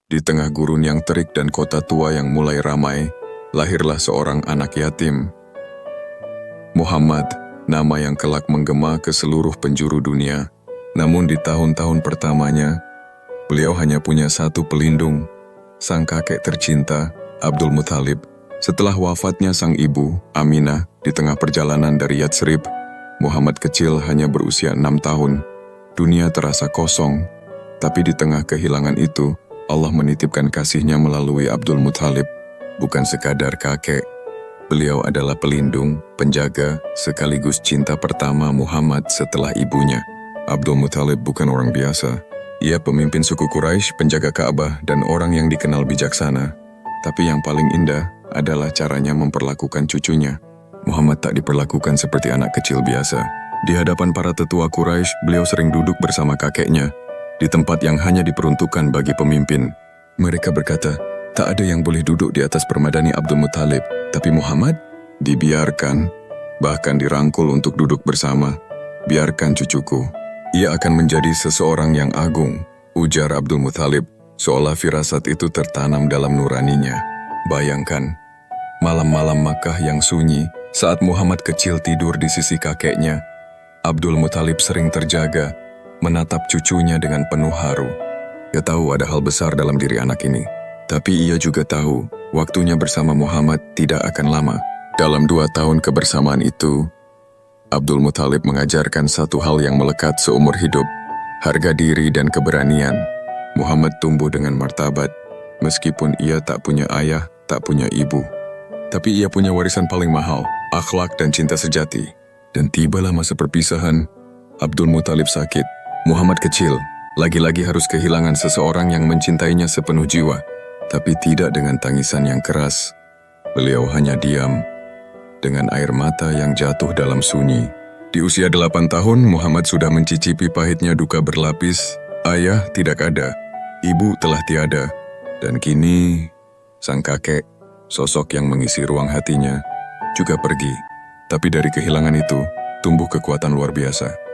Di tengah gurun yang terik dan kota tua yang mulai ramai, lahirlah seorang anak yatim. Muhammad, nama yang kelak menggema ke seluruh penjuru dunia. Namun di tahun-tahun pertamanya, beliau hanya punya satu pelindung, sang kakek tercinta, Abdul Muthalib. Setelah wafatnya sang ibu, Aminah, di tengah perjalanan dari Yatsrib, Muhammad kecil hanya berusia 6 tahun. Dunia terasa kosong, tapi di tengah kehilangan itu, Allah menitipkan kasih-Nya melalui Abdul Muthalib. Bukan sekadar kakek, beliau adalah pelindung, penjaga, sekaligus cinta pertama Muhammad setelah ibunya. Abdul Muthalib bukan orang biasa. Ia pemimpin suku Quraisy, penjaga Ka'bah, dan orang yang dikenal bijaksana. Tapi yang paling indah adalah caranya memperlakukan cucunya. Muhammad tak diperlakukan seperti anak kecil biasa. Di hadapan para tetua Quraisy, beliau sering duduk bersama kakeknya, di tempat yang hanya diperuntukkan bagi pemimpin. Mereka berkata, tak ada yang boleh duduk di atas permadani Abdul Muthalib, tapi Muhammad dibiarkan, bahkan dirangkul untuk duduk bersama. Biarkan cucuku, ia akan menjadi seseorang yang agung, ujar Abdul Muthalib, seolah firasat itu tertanam dalam nuraninya. Bayangkan, malam-malam Makkah yang sunyi, saat Muhammad kecil tidur di sisi kakeknya, Abdul Muthalib sering terjaga, menatap cucunya dengan penuh haru. Ia tahu ada hal besar dalam diri anak ini, tapi ia juga tahu waktunya bersama Muhammad tidak akan lama. Dalam 2 tahun kebersamaan itu, Abdul Muthalib mengajarkan satu hal yang melekat seumur hidup, harga diri dan keberanian. Muhammad tumbuh dengan martabat, meskipun ia tak punya ayah, tak punya ibu. Tapi ia punya warisan paling mahal, akhlak dan cinta sejati. Dan tibalah masa perpisahan, Abdul Muthalib sakit. Muhammad kecil, lagi-lagi harus kehilangan seseorang yang mencintainya sepenuh jiwa, tapi tidak dengan tangisan yang keras. Beliau hanya diam, dengan air mata yang jatuh dalam sunyi. Di usia 8 tahun, Muhammad sudah mencicipi pahitnya duka berlapis. Ayah tidak ada, ibu telah tiada, dan kini sang kakek, sosok yang mengisi ruang hatinya, juga pergi. Tapi dari kehilangan itu, tumbuh kekuatan luar biasa.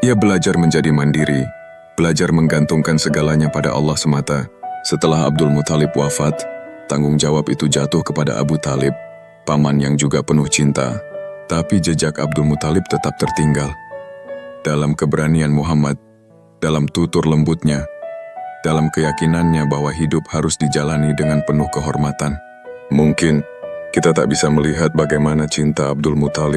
Ia belajar menjadi mandiri, belajar menggantungkan segalanya pada Allah semata. Setelah Abdul Muthalib wafat, tanggung jawab itu jatuh kepada Abu Talib, paman yang juga penuh cinta. Tapi jejak Abdul Muthalib tetap tertinggal. Dalam keberanian Muhammad, dalam tutur lembutnya, dalam keyakinannya bahwa hidup harus dijalani dengan penuh kehormatan. Mungkin kita tak bisa melihat bagaimana cinta Abdul Muthalib